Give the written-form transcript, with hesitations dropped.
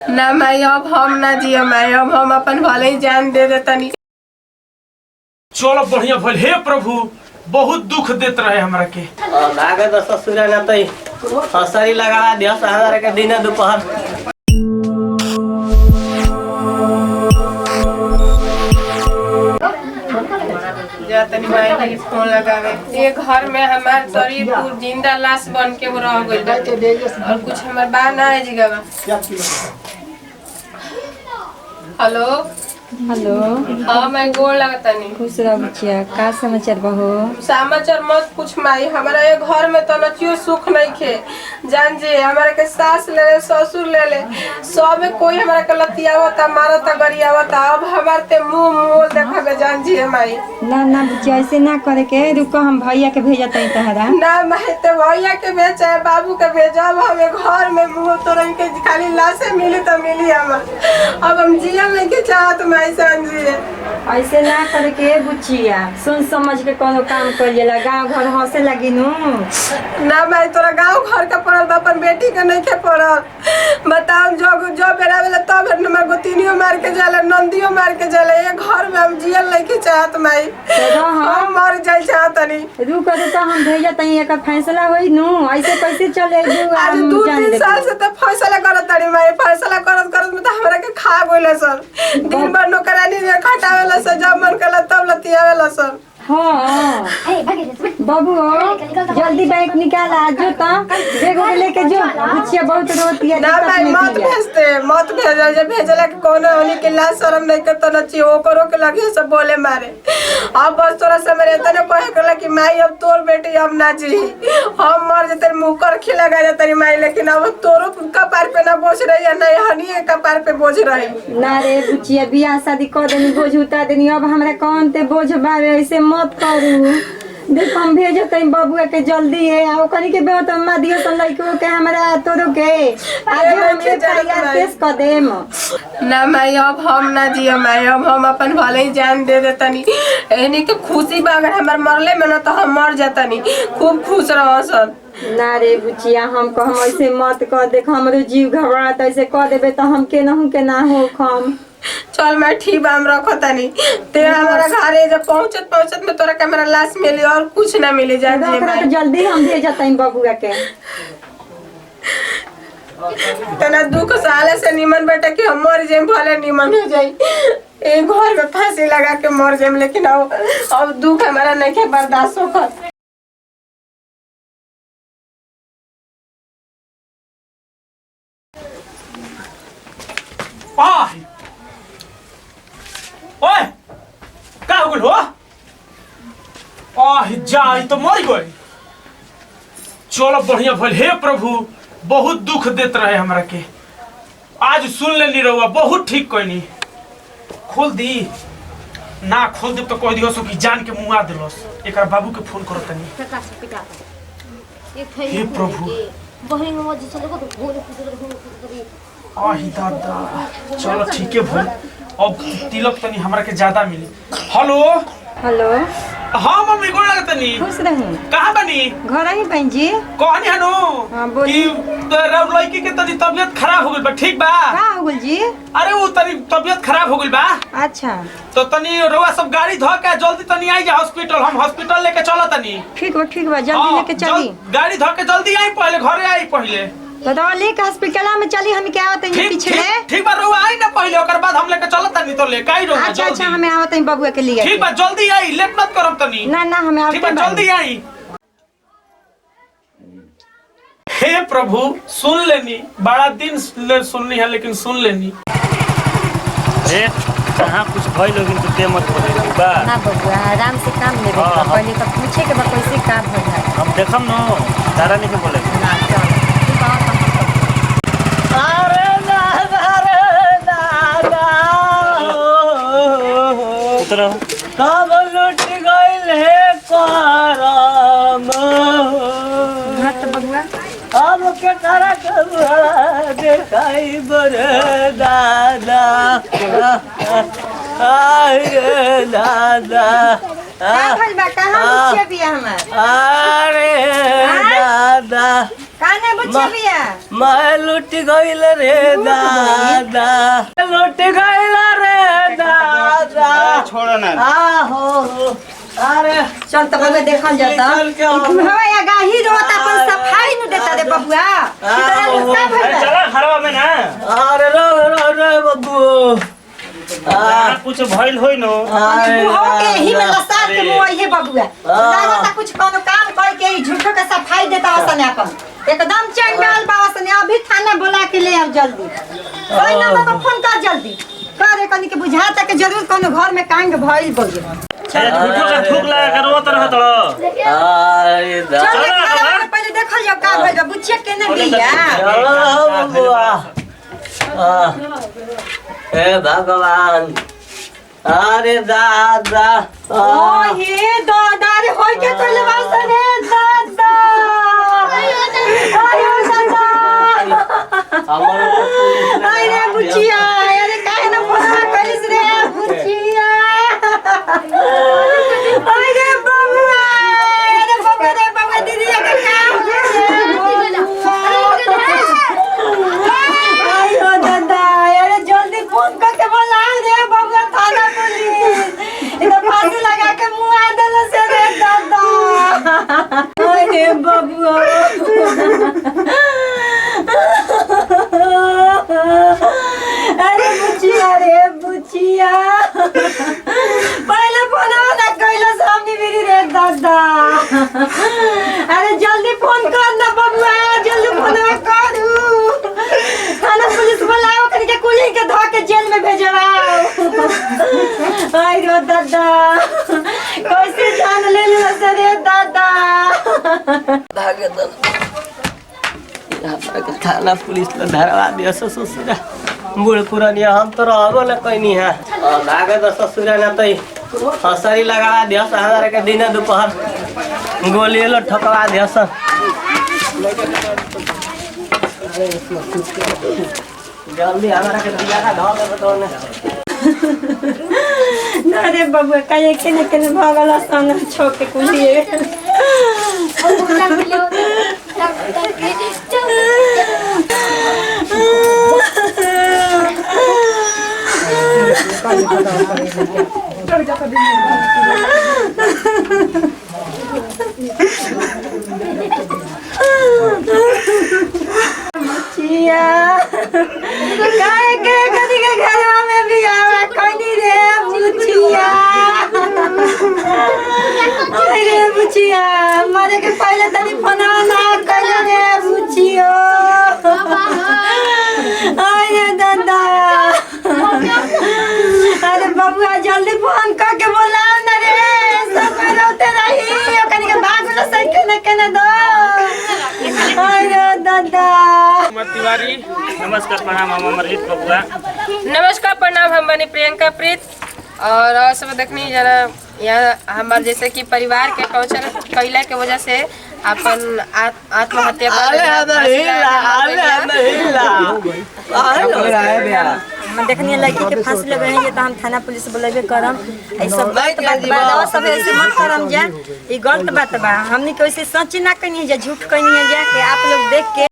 ना माई अब हम ना जिया माई, अब हम अपन भले ही जान दे देतनी। चलो बढ़िया भल। हे प्रभु बहुत दुख देत रहे हमरा के। आगे तो ससुरा ना तई हसरी लगा दिया सहारा के दिन दोपहर। जातनी माई के फोन लगावे। ये घर में हमार शरीर पूरा जिंदा लाश बन के रह गइल बा और कुछ हमार बा ना है जगह। Hello hello. हाँ मैं गोड़ लगतनी। खुश रह बचिया। का समाचार बहो? समाचार मत पूछ माई, हमारा ये घर में तो नचियो सुख नहीं खे। जान जी हमारे के सास ले ले ससुर ले ले सब में कोई हमारा के लतियावता मारता गरियावता। अब हमारे ते मुंह मुंह देखा के जान जी माई। ना ना बचिया ऐसे ना करे के। रुको हम भैया के भेजत हई तहरा। ना माई ते भैया के भेज चाहे बाबू के भेज। अब हमें घर में मुंह तो रही के खाली लाशे मिली तो मिली हमार। अब हम जिया नहीं के चाहत माई जान जी। ऐसे ना करे के बुचिया। सुन समझ के कोनो काम कर लेला। गांव घर हंसे लगी नु। ना माई तोरा गांव घर के पड़ल बा, अपन बेटी के नहीं के पड़ल। बताओ जो बेरा बेला तब नंबर गोतिनियो मार के जाला, नंदियो मार के जाला। ये घर में हम जियल नहीं के चाहत माई। हम मर जाई चाहतनी। रुको हम भेजत हई। एकर फैसला होई नु। ऐसे कैसे चले दू? आज 2-3 साल से तो फैसला करत तारी माई। फैसला करत करत में तो हमरा के खा गइल सर। दिन भर नौकरानी में खटावेला सर, जब मन कला तब लतियावेला सर। हाँ बाबू जल्दी बैग निकाल आ जो तो बैग लेके जो। बुचिया बहुत रोती है। ना भाई मत भेजते, मत भेजल। जे भेजला के कोनो होनी के लाज शर्म नहीं के तो नची ओ करो के लगे सब बोले मारे। अब बस तोरा से मेरे इतने कहे करला कि माई अब तोर बेटी अब ना जी, हम मर जते मुंह कर खिला गया तेरी माई। लेकिन अब तोरो कपार पे ना बोझ रही है, नहीं हनी कपार पे बोझ रही। ना रे बुचिया बियाह शादी कर देनी, बोझ उतार देनी। अब हमरा कौन ते बोझ बावे। ऐसे मत करू। देख हम भेजो तई बबुआ के जल्दी है। आ ओकनी के बेओ त अम्मा दियो त लइको के हमरा तोरो के आज हम तैयार पेश कर देम। ना माई अब हम ना जिया माई, अब हम अपन भले ही जान दे देतनी। एनी के खुशी बा अगर हमार मरले में ना तो हम मर जातनी। खूब खुश रहो सब। ना रे बुचिया हम कहम ऐसे मत कर। देख हमरो जीव घबरात। ऐसे कर देबे त हम केनहु के ना हो खम। चल मैं ठीक बा, हम रखतानी। ते हमारा घरे जब पहुंचत में तोरा कैमरा लाश मिली और कुछ ना मिली। जान जी माई जल्दी हम भेजतई बबुआ के। तना दुख साले से निमन बेटा कि हम मर जाए भले निमन हो जाए। एक घर में फांसी लगा के मर जाए। लेकिन अब दुख हमारा नहीं के बर्दाश्त होगा। ओए का हो गइल हो? जाई तो मर गई। चलो बढ़िया भल। हे प्रभु बहुत दुख देत रहे हमरा के। आज सुन लेनी रहुआ बहुत ठीक कहनी। खोल दी ना खोल दे तो कह दियो सो कि जान के मुआ देलस। एकर बाबू के फोन करो तनी। हे प्रभु दादा चलो ठीक है भल। अब तिलक तनी हमरा के ज्यादा मिली। Hello hello. हाँ मम्मी गोड़ लगतनी। खुश रही। कहाँ बनी? घर ही बहन जी। कहनी हनु हाँ बोली। कि लड़की के तनी तबीयत खराब हो गइल बा। ठीक बा? का हो गइल जी? अरे वो तनी तबीयत खराब हो गइल बा। अच्छा तो तनी रउआ सब गाड़ी धो के जल्दी तनी आई जा हॉस्पिटल। हम हॉस्पिटल लेके चलो तनी। ठीक बा जल्दी लेके चली। गाड़ी धो के जल्दी आई, पहले घरे आई पहले। तो दवा लेके हॉस्पिटल में चली। हम क्या आवत है पीछे ले। ठीक बा रउआ आई ना पहले, ओकर बाद हम लेके चलत तनी। तो लेके आई रउआ जल्दी। अच्छा हमें आवत है बबुआ के लिए। ठीक बा जल्दी आई, लेट मत करब तनी। ना हमें आवत है। ठीक बा जल्दी आई। हे प्रभु सुन लेनी, बड़ा दिन ले सुननी है लेकिन सुन लेनी। कहाँ कुछ भइल लोगिन तो ते मत बोले बा। ना बबुआ आराम से काम लेबे। पहले तो पूछे के बा कैसे काम हो जाए। हम देखम न तारा नहीं के बोले। ना चल उतरो कब लुट गइल है करम। मत बबुआ अब के करा देखाई बरे दादा। आए दादा का भइल बा? कहां मुछिया बिया हमार? अरे दादा काने बुच्ची बिया मैं लुट गइल रे दादा लुट गइल रे दादा छोड़ो ना हो अरे चल त बबुआ देखल जाता चल के आओ। हवा गाही रोता अपन सफाई नु देता रे बबुआ का भइल चला घरवा में ना अरे रो बब्बू कुछ भइल होई नो हो के ही में लसार के मुंह है बबुआ लागता कुछ कोनो काम कर के ही झूठो के सफाई देता वसने अपन एकदम चंडाल बावसने अभी थाना बुला के ले आओ जल्दी कोई नंबर पर फोन कर जल्दी करे कनी के बुझाता के जरूर कोनो घर में कांग भइल बोल झूठो का थूक लगा कर रोत रहत रहो अरे चल पहले देखल जाओ का भइल बुच्चे केने बिया बबुआ हे भगवान अरे दादा ओ हे दादा रे होय के कइले वासने दादा आयो दादा आई रे बुचिया अरे काहे न फोन कइलिस रे बुचिया आई रे बबुआ रे बबुआ दीदी के काम आयो दादा अरे जल्दी फोन करके बोला रे बबुआ थाना पुलिस इधर फांसी लगा के मुंह आ देला से रे दादा अरे बबुआ अरे बुचिया पहले फोन ना कइला सामने मेरी रे दादा अरे जल्दी फोन कर ना बबुआ जल्दी फोन करू थाना पुलिस बुलाओ करके कुली के धो के जेल में भेजवाओ आई रो दादा कैसे जान ले ले रे दादा भागे तो थाना पुलिस ने धरवा दिया ससुरा बूढ़ पुरानिया हम तो रहबो न कइनी है भागे तो ससुरा ना तई हसरी लगा दिया हमारे के दिन दोपहर गोली लो ठकवा दिया जल्दी हमारा के दिया का ढो दे तो ना रे बबुआ काहे केने भागला सामने छोड़ के कुलिए बुचिया काहे के कदी के घरवा में भी आवा कोनी रे बुचिया अरे बुचिया मारे के पहले तनी फोनवा ना कर रे बुचियो अरे दादा अरे बबुआ जल्दी फोन करके बोलाओ ना रे सब रोते रही ओकनी के भाग न साइकिल केने दो अरे दादा तिवारी नमस्कार प्रणाम हम अमरजीत बबुआ नमस्कार प्रणाम हम बनी प्रियंका प्रीत और सब देखनी जरा यहाँ हमारे जैसे कि परिवार के टॉर्चर कैला के वजह से अपन आत्महत्या हम देखनी लड़की के फांसी लगे हैं तो हम थाना पुलिस बुलावे करम ई सब गलत बात बा सब ऐसे मत करम जा ई गलत बात बा हमनी के वैसे सच ना कनी है झूठ कनी है जा के आप लोग देख के